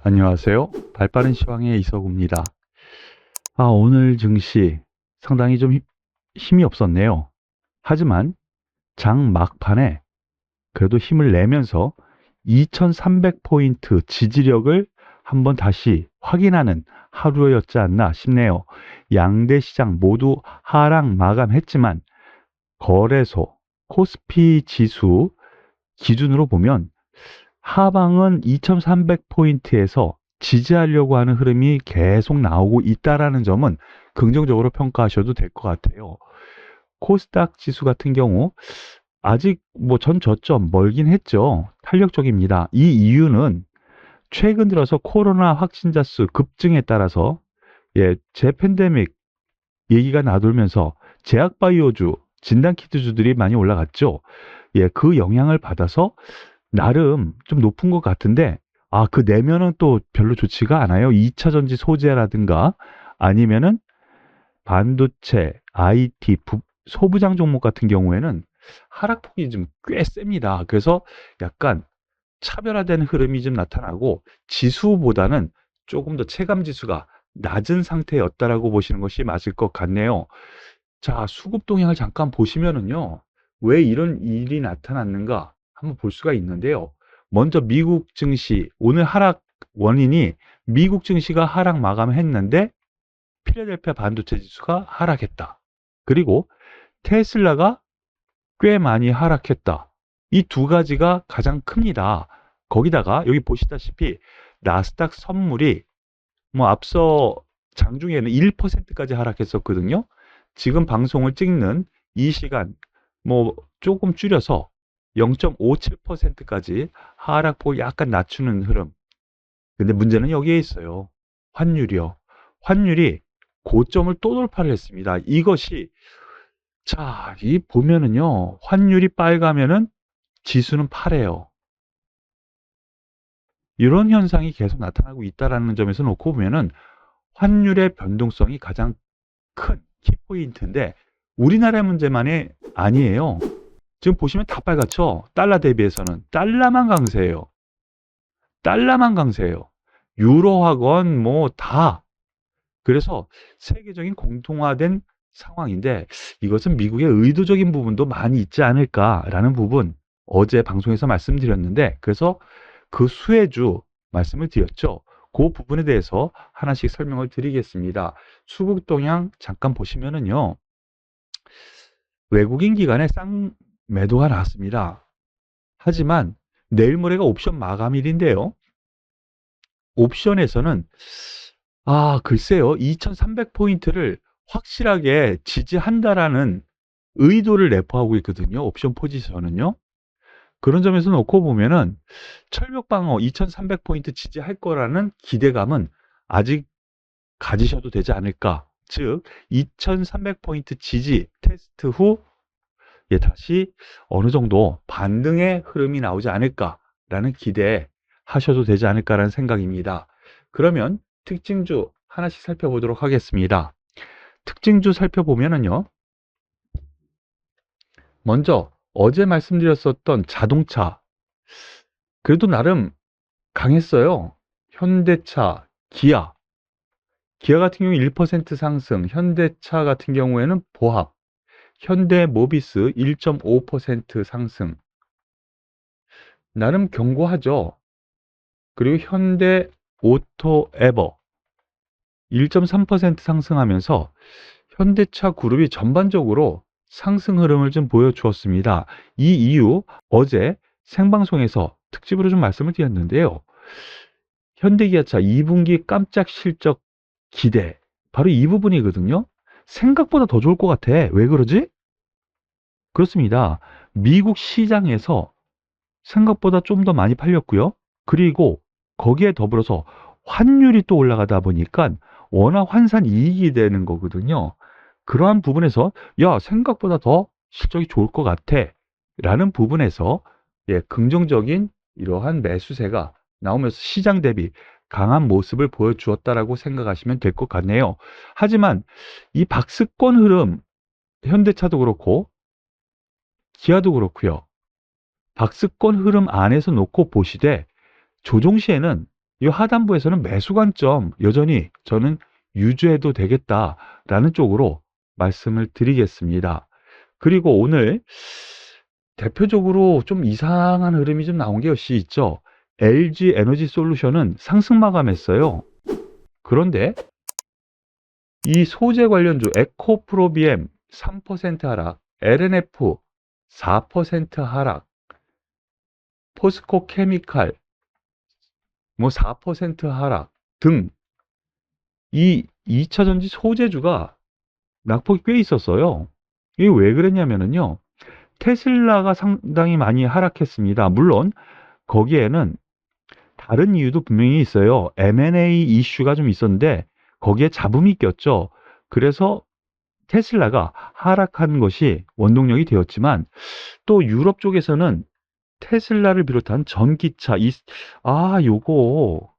안녕하세요. 발빠른 시황의 이서구입니다. 오늘 증시 상당히 좀 힘이 없었네요. 하지만 장 막판에 그래도 힘을 내면서 2300포인트 지지력을 한번 다시 확인하는 하루였지 않나 싶네요. 양대 시장 모두 하락 마감했지만 거래소, 코스피 지수 기준으로 보면 하방은 2300포인트에서 지지하려고 하는 흐름이 계속 나오고 있다라는 점은 긍정적으로 평가하셔도 될 것 같아요. 코스닥 지수 같은 경우 아직 전 저점 멀긴 했죠. 탄력적입니다. 이 이유는 최근 들어서 코로나 확진자 수 급증에 따라서 재팬데믹 얘기가 나돌면서 제약바이오주, 진단키트주들이 많이 올라갔죠. 그 영향을 받아서 나름 좀 높은 것 같은데, 그 내면은 또 별로 좋지가 않아요. 2차 전지 소재라든가 아니면은 반도체, IT, 소부장 종목 같은 경우에는 하락폭이 좀 꽤 셉니다. 그래서 약간 차별화된 흐름이 좀 나타나고 지수보다는 조금 더 체감 지수가 낮은 상태였다라고 보시는 것이 맞을 것 같네요. 자, 수급 동향을 잠깐 보시면은요. 왜 이런 일이 나타났는가 한번 볼 수가 있는데요. 먼저 미국 증시, 오늘 하락 원인이 미국 증시가 하락 마감했는데 필라델피아 반도체 지수가 하락했다. 그리고 테슬라가 꽤 많이 하락했다. 이 두 가지가 가장 큽니다. 거기다가 여기 보시다시피 나스닥 선물이 앞서 장중에는 1%까지 하락했었거든요. 지금 방송을 찍는 이 시간 조금 줄여서 0.57%까지 하락폭을 약간 낮추는 흐름. 근데 문제는 여기에 있어요. 환율이요. 환율이 고점을 또 돌파를 했습니다. 이것이 자, 이 보면은요. 환율이 빨가면은 지수는 파래요. 이런 현상이 계속 나타나고 있다라는 점에서 놓고 보면은 환율의 변동성이 가장 큰 키포인트인데 우리나라의 문제만이 아니에요. 지금 보시면 다 빨갛죠? 달러 대비해서는. 달러만 강세예요. 달러만 강세예요. 유로하건 다. 그래서 세계적인 공통화된 상황인데 이것은 미국의 의도적인 부분도 많이 있지 않을까라는 부분 어제 방송에서 말씀드렸는데 그래서 그 수혜주 말씀을 드렸죠. 그 부분에 대해서 하나씩 설명을 드리겠습니다. 수급 동향 잠깐 보시면은요. 외국인 기관의 매도가 나왔습니다. 하지만 내일 모레가 옵션 마감일인데요. 옵션에서는 글쎄요. 2300포인트를 확실하게 지지한다라는 의도를 내포하고 있거든요. 옵션 포지션은요. 그런 점에서 놓고 보면은 철벽 방어 2300포인트 지지할 거라는 기대감은 아직 가지셔도 되지 않을까. 즉 2300포인트 지지 테스트 후 다시 어느 정도 반등의 흐름이 나오지 않을까라는 기대 하셔도 되지 않을까라는 생각입니다. 그러면 특징주 하나씩 살펴보도록 하겠습니다. 특징주 살펴보면은요. 먼저 어제 말씀드렸었던 자동차 그래도 나름 강했어요. 현대차, 기아. 기아 같은 경우 1% 상승, 현대차 같은 경우에는 보합, 현대모비스 1.5% 상승. 나름 견고하죠. 그리고 현대 오토에버 1.3% 상승하면서 현대차 그룹이 전반적으로 상승 흐름을 좀 보여주었습니다. 이 이유 어제 생방송에서 특집으로 좀 말씀을 드렸는데요. 현대기아차 2분기 깜짝 실적 기대 바로 이 부분이거든요. 생각보다 더 좋을 것 같아. 왜 그러지? 그렇습니다. 미국 시장에서 생각보다 좀 더 많이 팔렸고요. 그리고 거기에 더불어서 환율이 또 올라가다 보니까 워낙 환산 이익이 되는 거거든요. 그러한 부분에서 생각보다 더 실적이 좋을 것 같아 라는 부분에서 긍정적인 이러한 매수세가 나오면서 시장 대비 강한 모습을 보여주었다라고 생각하시면 될 것 같네요. 하지만 이 박스권 흐름 현대차도 그렇고 기아도 그렇고요. 박스권 흐름 안에서 놓고 보시되 조종 시에는 이 하단부에서는 매수 관점 여전히 저는 유지해도 되겠다라는 쪽으로 말씀을 드리겠습니다. 그리고 오늘 대표적으로 좀 이상한 흐름이 좀 나온 게 역시 있죠. LG 에너지 솔루션은 상승 마감했어요. 그런데 이 소재 관련주 에코프로비엠 3% 하락, LNF 4% 하락, 포스코 케미칼 뭐 4% 하락 등 이 2차 전지 소재주가 낙폭이 꽤 있었어요. 이게 왜 그랬냐면은요. 테슬라가 상당히 많이 하락했습니다. 물론 거기에는 다른 이유도 분명히 있어요. M&A 이슈가 좀 있었는데 거기에 잡음이 꼈죠. 그래서 테슬라가 하락한 것이 원동력이 되었지만 또 유럽 쪽에서는 테슬라를 비롯한 전기차 요거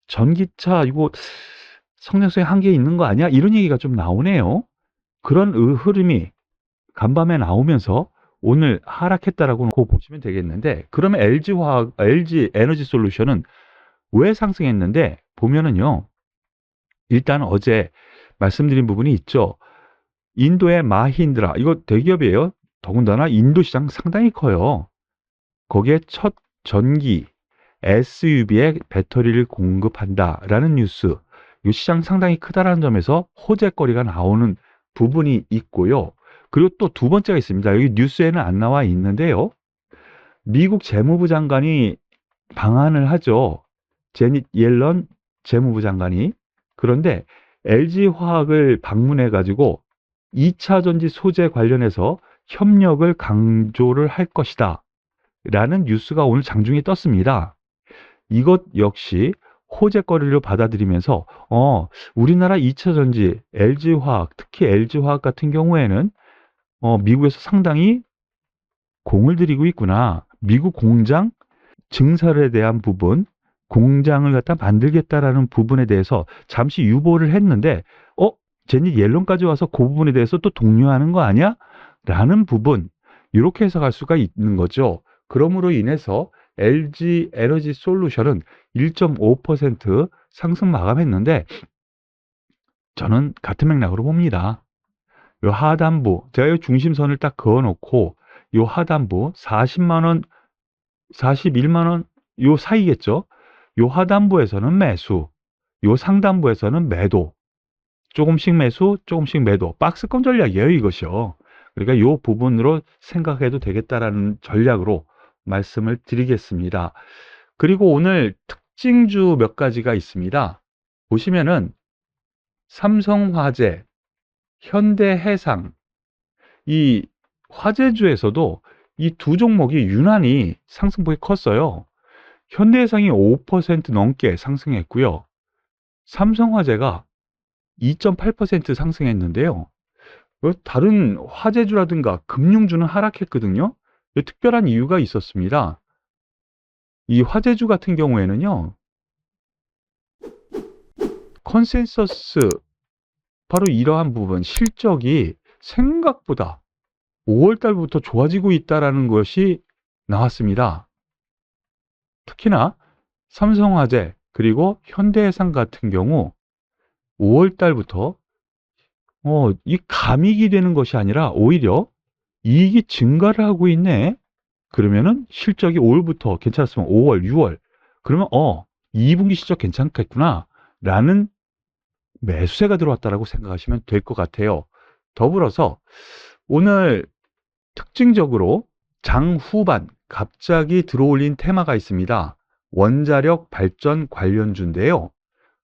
전기차 이거 성장성에 한계 있는 거 아니야? 이런 얘기가 좀 나오네요. 그런 흐름이 간밤에 나오면서 오늘 하락했다라고 보시면 되겠는데 그러면 LG 에너지 솔루션은 왜 상승했는데 보면은요. 일단 어제 말씀드린 부분이 있죠. 인도의 마힌드라 이거 대기업이에요. 더군다나 인도 시장 상당히 커요. 거기에 첫 전기 SUV에 배터리를 공급한다라는 뉴스. 이 시장 상당히 크다라는 점에서 호재거리가 나오는 부분이 있고요. 그리고 또 두 번째가 있습니다. 여기 뉴스에는 안 나와 있는데요. 미국 재무부 장관이 방한을 하죠. 제닛 옐런 재무부 장관이. 그런데 LG화학을 방문해 가지고 2차 전지 소재 관련해서 협력을 강조를 할 것이다. 라는 뉴스가 오늘 장중에 떴습니다. 이것 역시 호재거리로 받아들이면서 우리나라 2차 전지 LG화학, 특히 LG화학 같은 경우에는 미국에서 상당히 공을 들이고 있구나. 미국 공장 증설에 대한 부분, 공장을 갖다 만들겠다라는 부분에 대해서 잠시 유보를 했는데 제니 옐런까지 와서 그 부분에 대해서 또 독려하는 거 아니야? 라는 부분, 이렇게 해석할 수가 있는 거죠. 그러므로 인해서 LG 에너지 솔루션은 1.5% 상승 마감했는데 저는 같은 맥락으로 봅니다. 요 하단부, 제가 이 중심선을 딱 그어놓고 요 하단부 40만 원, 41만 원 요 사이겠죠. 요 하단부에서는 매수, 요 상단부에서는 매도, 조금씩 매수, 조금씩 매도, 박스권 전략이에요, 이것이요. 그러니까 요 부분으로 생각해도 되겠다라는 전략으로 말씀을 드리겠습니다. 그리고 오늘 특징주 몇 가지가 있습니다. 보시면은 삼성화재, 현대해상, 이 화재주에서도 이 두 종목이 유난히 상승폭이 컸어요. 현대해상이 5% 넘게 상승했고요. 삼성화재가 2.8% 상승했는데요. 다른 화재주라든가 금융주는 하락했거든요. 특별한 이유가 있었습니다. 이 화재주 같은 경우에는요. 컨센서스 바로 이러한 부분 실적이 생각보다 5월 달부터 좋아지고 있다는 것이 나왔습니다. 특히나 삼성화재 그리고 현대해상 같은 경우 5월 달부터 이 감익이 되는 것이 아니라 오히려 이익이 증가를 하고 있네. 그러면은 실적이 5월부터 괜찮았으면 5월, 6월 그러면 2분기 실적 괜찮겠구나 라는 매수세가 들어왔다라고 생각하시면 될 것 같아요. 더불어서 오늘 특징적으로 장 후반 갑자기 들어올린 테마가 있습니다. 원자력 발전 관련주인데요.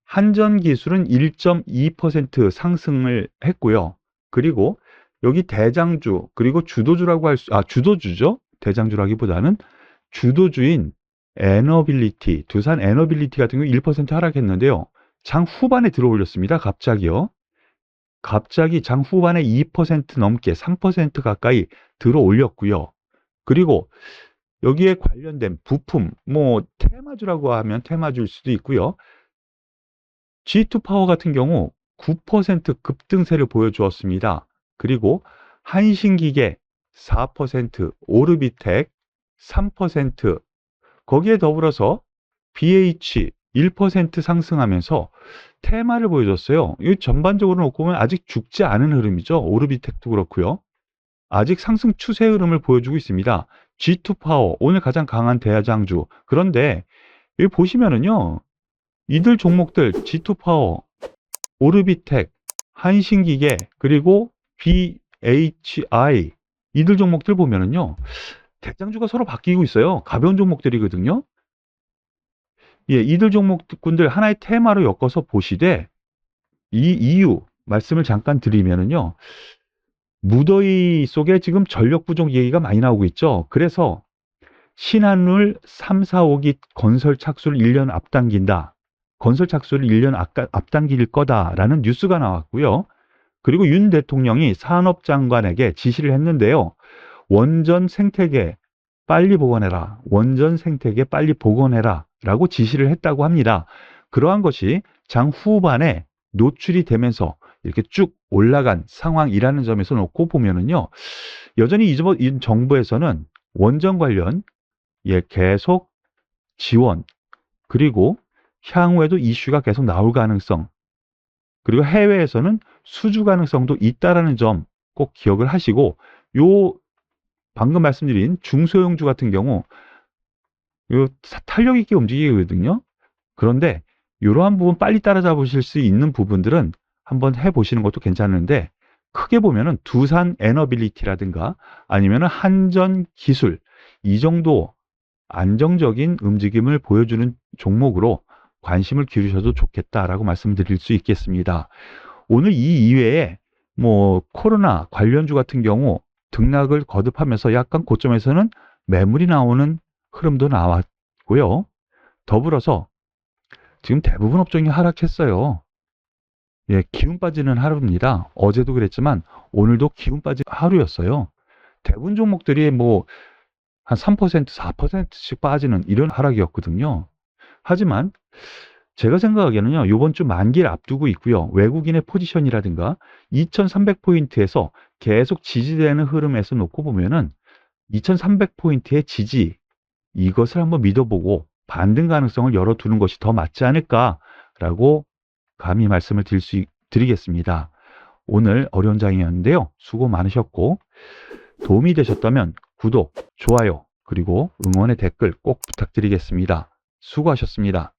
한전기술은 1.2% 상승을 했고요. 그리고 여기 대장주 그리고 주도주라고 주도주죠. 대장주라기보다는 주도주인 에너빌리티, 두산 에너빌리티 같은 경우 1% 하락했는데요. 장 후반에 들어올렸습니다. 갑자기요. 갑자기 장 후반에 2% 넘게 3% 가까이 들어올렸고요. 그리고 여기에 관련된 부품, 테마주라고 하면 테마주일 수도 있고요. G2파워 같은 경우 9% 급등세를 보여주었습니다. 그리고 한신기계 4%, 오르비텍 3%, 거기에 더불어서 BH 1% 상승하면서 테마를 보여줬어요. 이 전반적으로 놓고 보면 아직 죽지 않은 흐름이죠. 오르비텍도 그렇고요. 아직 상승 추세 흐름을 보여주고 있습니다. G2 파워 오늘 가장 강한 대장주. 그런데 여기 보시면은요. 이들 종목들 G2 파워, 오르비텍, 한신기계 그리고 BHI 이들 종목들 보면은요. 대장주가 서로 바뀌고 있어요. 가벼운 종목들이거든요. 예, 이들 종목군들 하나의 테마로 엮어서 보시되 이 이유 말씀을 잠깐 드리면은요. 무더위 속에 지금 전력 부족 얘기가 많이 나오고 있죠. 그래서 신한울 3, 4, 5기 건설 착수를 1년 앞당긴다. 건설 착수를 1년 앞당길 거다라는 뉴스가 나왔고요. 그리고 윤 대통령이 산업장관에게 지시를 했는데요. 원전 생태계 빨리 복원해라. 원전 생태계 빨리 복원해라. 라고 지시를 했다고 합니다. 그러한 것이 장 후반에 노출이 되면서 이렇게 쭉 올라간 상황이라는 점에서 놓고 보면은요. 여전히 이 정부에서는 원전 관련 계속 지원 그리고 향후에도 이슈가 계속 나올 가능성 그리고 해외에서는 수주 가능성도 있다라는 점 꼭 기억을 하시고 요 방금 말씀드린 중소형주 같은 경우 요 탄력 있게 움직이거든요. 그런데 이러한 부분 빨리 따라잡으실 수 있는 부분들은 한번 해보시는 것도 괜찮은데 크게 보면은 두산 에너빌리티라든가 아니면은 한전 기술 이 정도 안정적인 움직임을 보여주는 종목으로 관심을 기울이셔도 좋겠다라고 말씀드릴 수 있겠습니다. 오늘 이 이외에 뭐 코로나 관련주 같은 경우 등락을 거듭하면서 약간 고점에서는 매물이 나오는 흐름도 나왔고요. 더불어서 지금 대부분 업종이 하락했어요. 예, 기운 빠지는 하루입니다. 어제도 그랬지만 오늘도 기운 빠진 하루였어요. 대부분 종목들이 뭐 한 3%, 4%씩 빠지는 이런 하락이었거든요. 하지만 제가 생각하기에는요. 이번 주 만기를 앞두고 있고요. 외국인의 포지션이라든가 2300포인트에서 계속 지지되는 흐름에서 놓고 보면은 2300포인트의 지지 이것을 한번 믿어보고 반등 가능성을 열어두는 것이 더 맞지 않을까라고 감히 말씀을 드리겠습니다. 오늘 어려운 장이었는데요. 수고 많으셨고 도움이 되셨다면 구독, 좋아요, 그리고 응원의 댓글 꼭 부탁드리겠습니다. 수고하셨습니다.